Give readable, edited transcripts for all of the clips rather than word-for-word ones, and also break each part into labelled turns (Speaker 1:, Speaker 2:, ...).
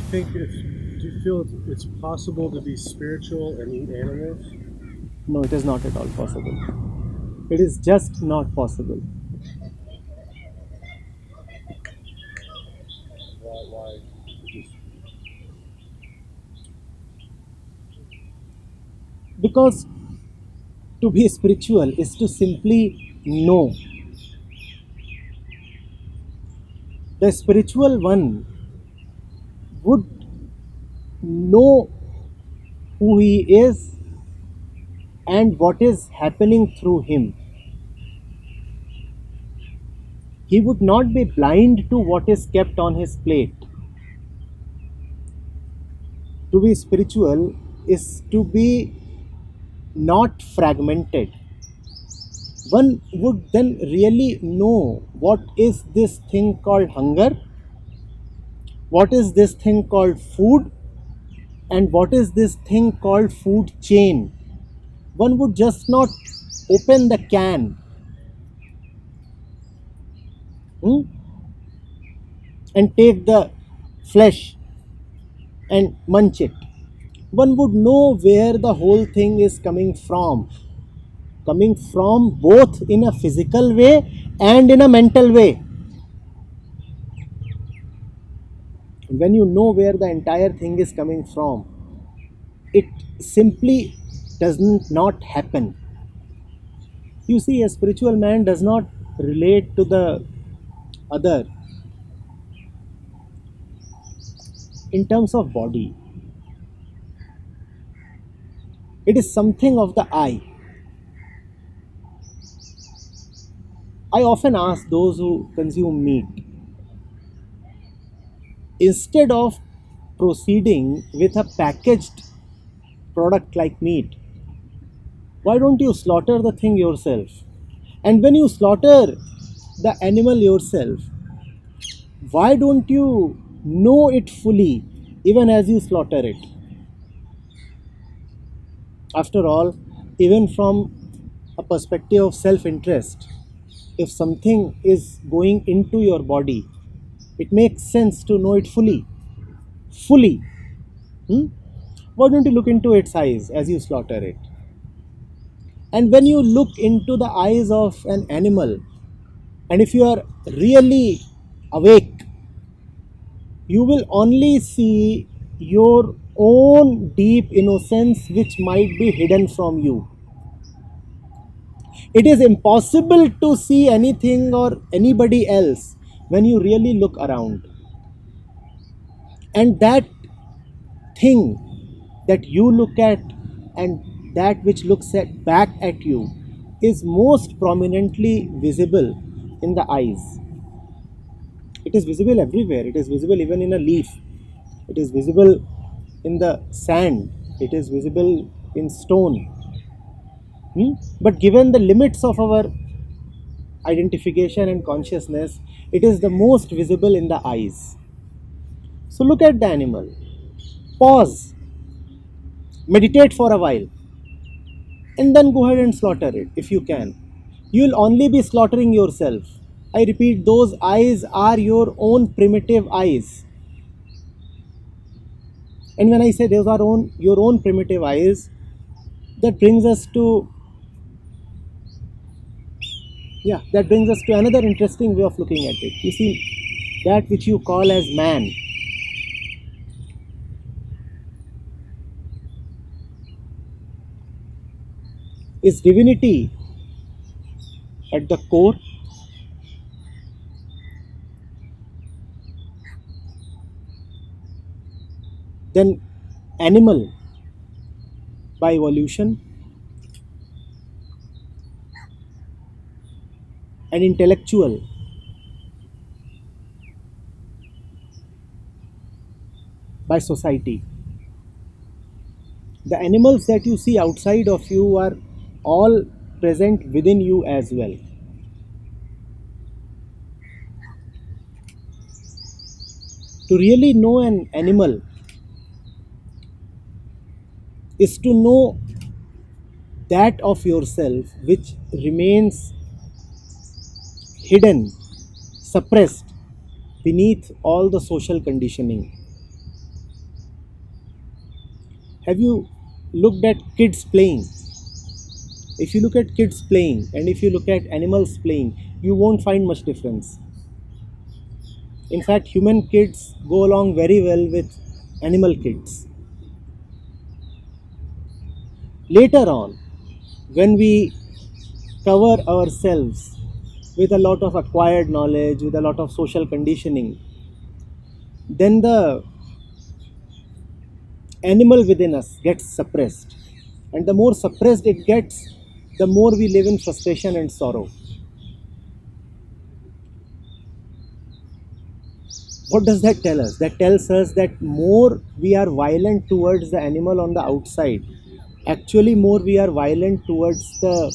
Speaker 1: Do you feel it's possible to be spiritual and eat animals?
Speaker 2: No, it is not at all possible. It is just not possible.
Speaker 1: Why? Just,
Speaker 2: Because to be spiritual is to simply know. The spiritual one would know who he is and what is happening through him. He would not be blind to what is kept on his plate. To be spiritual is to be not fragmented. One would then really know what is this thing called hunger, what is this thing called food, and what is this thing called food chain. One would just not open the can, hmm, and take the flesh and munch it. One would know where the whole thing is coming from both in a physical way and in a mental way. When you know where the entire thing is coming from, it simply does not happen. You see, a spiritual man does not relate to the other in terms of body. It is something of the I. I often ask those who consume meat, instead of proceeding with a packaged product like meat, why don't you slaughter the thing yourself? And when you slaughter the animal yourself, why don't you know it fully even as you slaughter it? After all, even from a perspective of self interest, if something is going into your body, it makes sense to know it fully. Fully. Hmm? Why don't you look into its eyes as you slaughter it? And when you look into the eyes of an animal, and if you are really awake, you will only see your own deep innocence which might be hidden from you. It is impossible to see anything or anybody else when you really look around. And that thing that you look at and that which looks at back at you is most prominently visible in the eyes. It is visible everywhere. It is visible even in a leaf. It is visible in the sand. It is visible in stone. But given the limits of our identification and consciousness, it is the most visible in the eyes. So look at the animal, pause, meditate for a while, and then go ahead and slaughter it if you can. You'll only be slaughtering yourself. I repeat, those eyes are your own primitive eyes. And when I say those are your own primitive eyes, that brings us to another interesting way of looking at it. You see, that which you call as man is divinity at the core. Then animal by evolution, and intellectual by society. The animals that you see outside of you are all present within you as well. To really know an animal is to know that of yourself which remains hidden, suppressed beneath all the social conditioning. Have you looked at kids playing? If you look at kids playing and if you look at animals playing, you won't find much difference. In fact, human kids go along very well with animal kids. Later on, when we cover ourselves with a lot of acquired knowledge, with a lot of social conditioning, then the animal within us gets suppressed. And the more suppressed it gets, the more we live in frustration and sorrow. What does that tell us? That tells us that more we are violent towards the animal on the outside, actually more we are violent towards the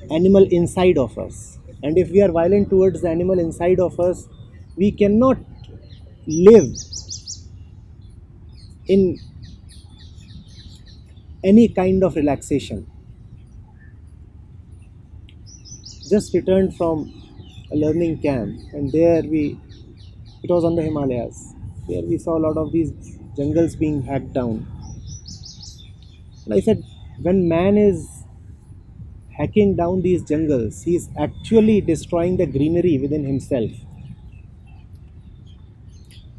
Speaker 2: animal inside of us. And if we are violent towards the animal inside of us, we cannot live in any kind of relaxation. Just returned from a learning camp, and there it was on the Himalayas. There we saw a lot of these jungles being hacked down. And I said, when man is hacking down these jungles, he is actually destroying the greenery within himself.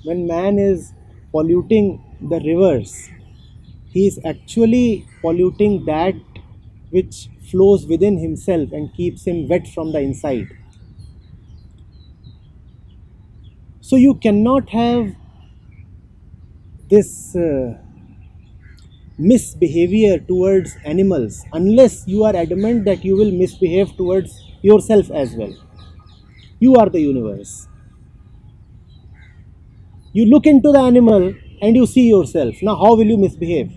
Speaker 2: When man is polluting the rivers, he is actually polluting that which flows within himself and keeps him wet from the inside. So you cannot have this misbehavior towards animals unless you are adamant that you will misbehave towards yourself as well. You are the universe. You look into the animal and you see yourself. Now, how will you misbehave?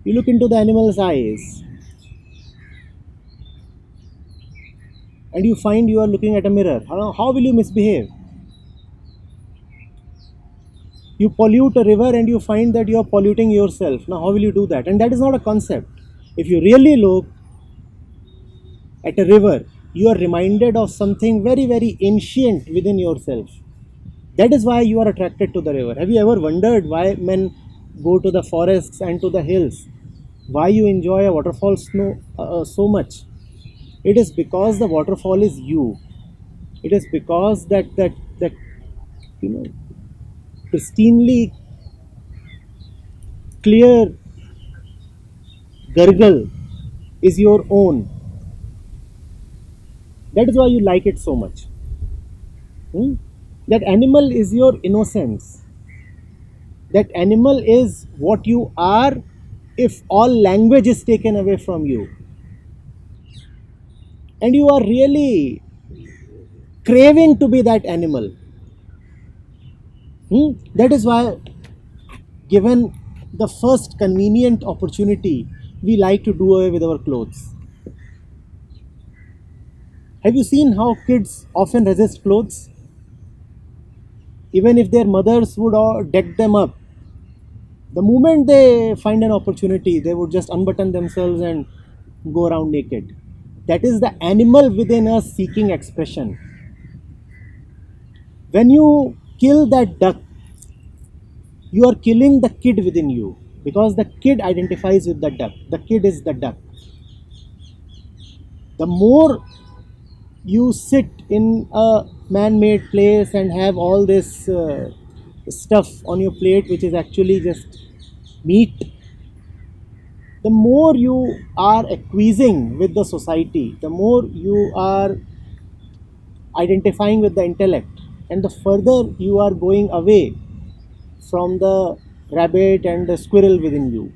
Speaker 2: You look into the animal's eyes and you find you are looking at a mirror. How will you misbehave? You pollute a river and you find that you are polluting yourself. Now, how will you do that? And that is not a concept. If you really look at a river, you are reminded of something very, very ancient within yourself. That is why you are attracted to the river. Have you ever wondered why men go to the forests and to the hills? Why you enjoy a waterfall so much? It is because the waterfall is you. It is because that pristinely clear gurgle is your own. That is why you like it so much. That animal is your innocence. That animal is what you are if all language is taken away from you. And you are really craving to be that animal. That is why, given the first convenient opportunity, we like to do away with our clothes. Have you seen how kids often resist clothes? Even if their mothers would deck them up, the moment they find an opportunity, they would just unbutton themselves and go around naked. That is the animal within us seeking expression. When you kill that duck, you are killing the kid within you, because the kid identifies with the duck. The kid is the duck. The more you sit in a man-made place and have all this stuff on your plate which is actually just meat, the more you are acquiescing with the society, the more you are identifying with the intellect, and the further you are going away from the rabbit and the squirrel within you.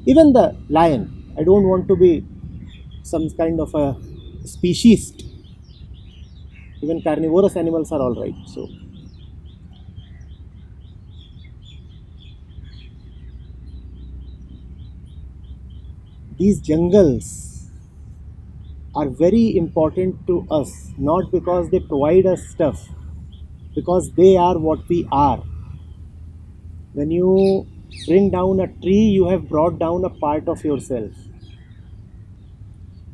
Speaker 2: Even the lion, I don't want to be some kind of a speciesist. Even carnivorous animals are all right. So, these jungles are very important to us, not because they provide us stuff, because they are what we are. When you bring down a tree, you have brought down a part of yourself.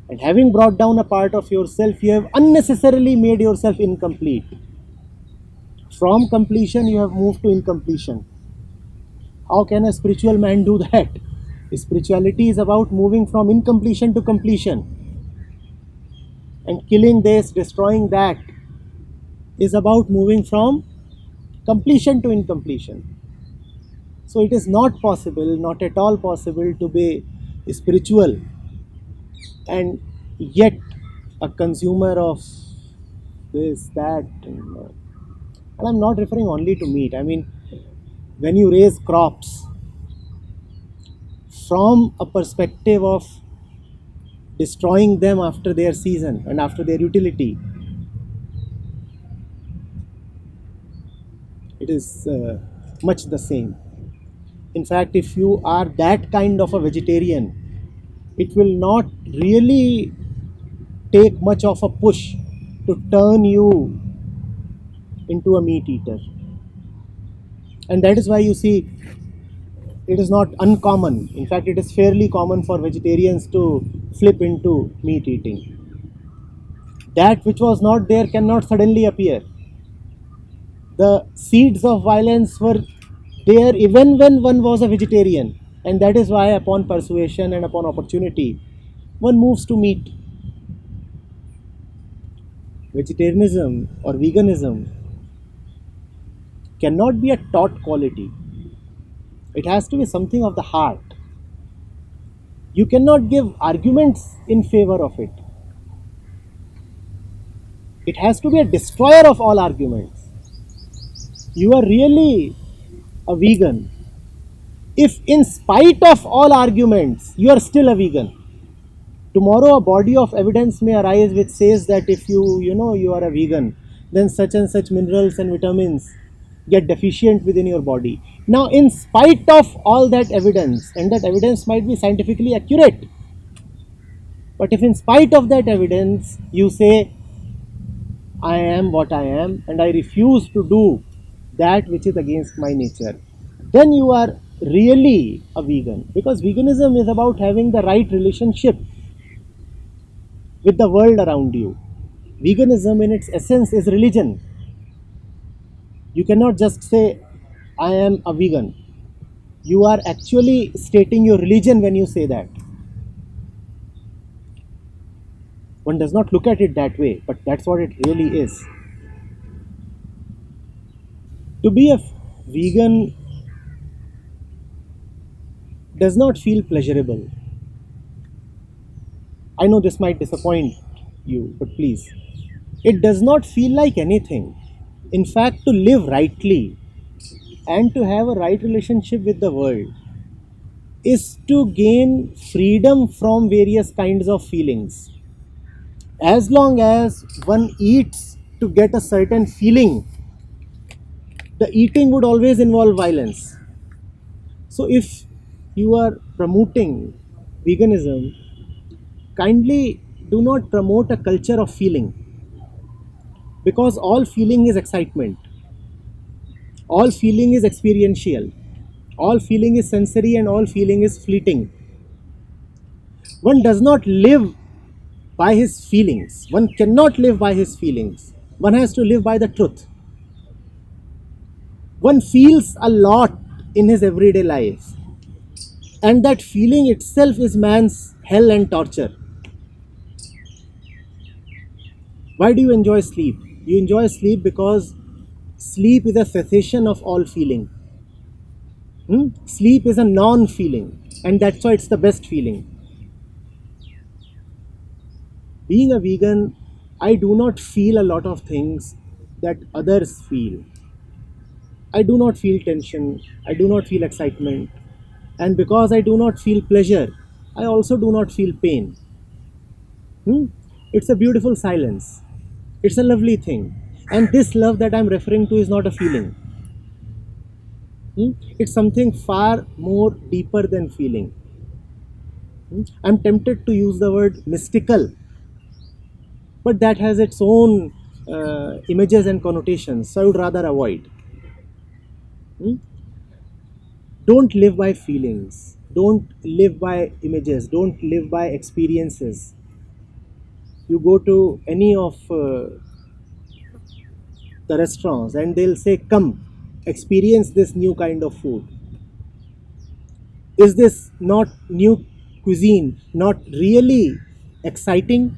Speaker 2: And having brought down a part of yourself, you have unnecessarily made yourself incomplete. From completion, you have moved to incompletion. How can a spiritual man do that? Spirituality is about moving from incompletion to completion. And killing this, destroying that is about moving from completion to incompletion. So it is not possible, not at all possible to be spiritual and yet a consumer of this, that. And I'm not referring only to meat. I mean, when you raise crops from a perspective of destroying them after their season and after their utility, it is much the same. In fact, if you are that kind of a vegetarian, it will not really take much of a push to turn you into a meat eater. And that is why you see it is not uncommon. In fact, it is fairly common for vegetarians to flip into meat eating. That which was not there cannot suddenly appear. The seeds of violence were there even when one was a vegetarian, and that is why, upon persuasion and upon opportunity, one moves to meat. Vegetarianism or veganism cannot be a taught quality. It has to be something of the heart. You cannot give arguments in favor of it. It has to be a destroyer of all arguments. You are really a vegan if, in spite of all arguments, you are still a vegan. Tomorrow a body of evidence may arise which says that if you are a vegan, then such and such minerals and vitamins get deficient within your body. Now, in spite of all that evidence, and that evidence might be scientifically accurate, but if in spite of that evidence you say, I am what I am and I refuse to do that which is against my nature, then you are really a vegan. Because veganism is about having the right relationship with the world around you. Veganism in its essence is religion. You cannot just say, I am a vegan. You are actually stating your religion when you say that. One does not look at it that way, but that's what it really is. To be a vegan does not feel pleasurable. I know this might disappoint you, but please. It does not feel like anything. In fact, to live rightly and to have a right relationship with the world is to gain freedom from various kinds of feelings. As long as one eats to get a certain feeling, the eating would always involve violence. So if you are promoting veganism, kindly do not promote a culture of feeling, because all feeling is excitement, all feeling is experiential, all feeling is sensory, and all feeling is fleeting. One does not live by his feelings. One cannot live by his feelings. One has to live by the truth. One feels a lot in his everyday life, and that feeling itself is man's hell and torture. Why do you enjoy sleep? You enjoy sleep because sleep is a cessation of all feeling. Sleep is a non-feeling, and that's why it's the best feeling. Being a vegan, I do not feel a lot of things that others feel. I do not feel tension, I do not feel excitement, and because I do not feel pleasure, I also do not feel pain. It's a beautiful silence. It's a lovely thing. And this love that I'm referring to is not a feeling. It's something far more deeper than feeling. I'm tempted to use the word mystical, but that has its own images and connotations, so I would rather avoid. Don't live by feelings, don't live by images, don't live by experiences. You go to any of the restaurants and they'll say, come experience this new kind of food. Is this not new cuisine, not really exciting?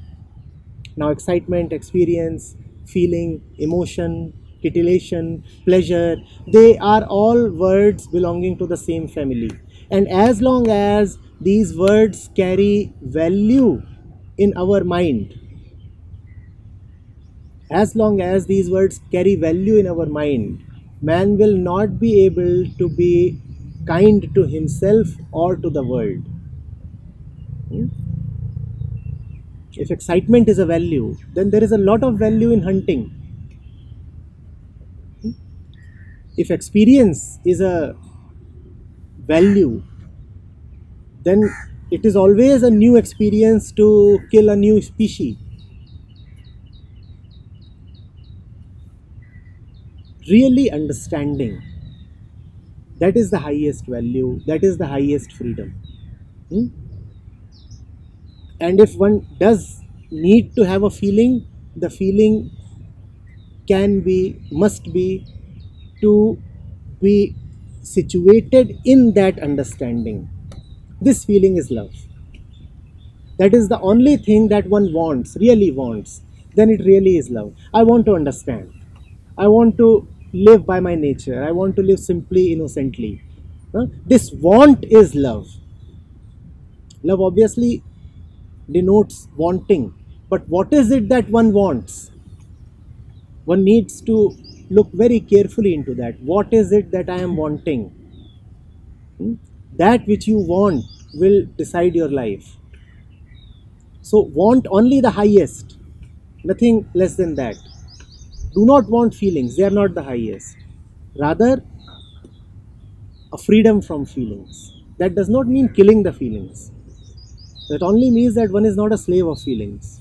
Speaker 2: Now, excitement, experience, feeling, emotion, titillation, pleasure, they are all words belonging to the same family. And as long as these words carry value in our mind, as long as these words carry value in our mind, man will not be able to be kind to himself or to the world. Hmm? If excitement is a value, then there is a lot of value in hunting. If experience is a value, then it is always a new experience to kill a new species. Really understanding, that is the highest value, that is the highest freedom. Hmm? And if one does need to have a feeling, the feeling can be, must be, to be situated in that understanding. This feeling is love. That is the only thing that one wants, really wants. Then it really is love. I want to understand. I want to live by my nature. I want to live simply, innocently. This want is love. Love obviously denotes wanting. But what is it that one wants? One needs to look very carefully into that. What is it that I am wanting? Hmm? That which you want will decide your life. So want only the highest, nothing less than that. Do not want feelings, they are not the highest. Rather, a freedom from feelings. That does not mean killing the feelings. That only means that one is not a slave of feelings.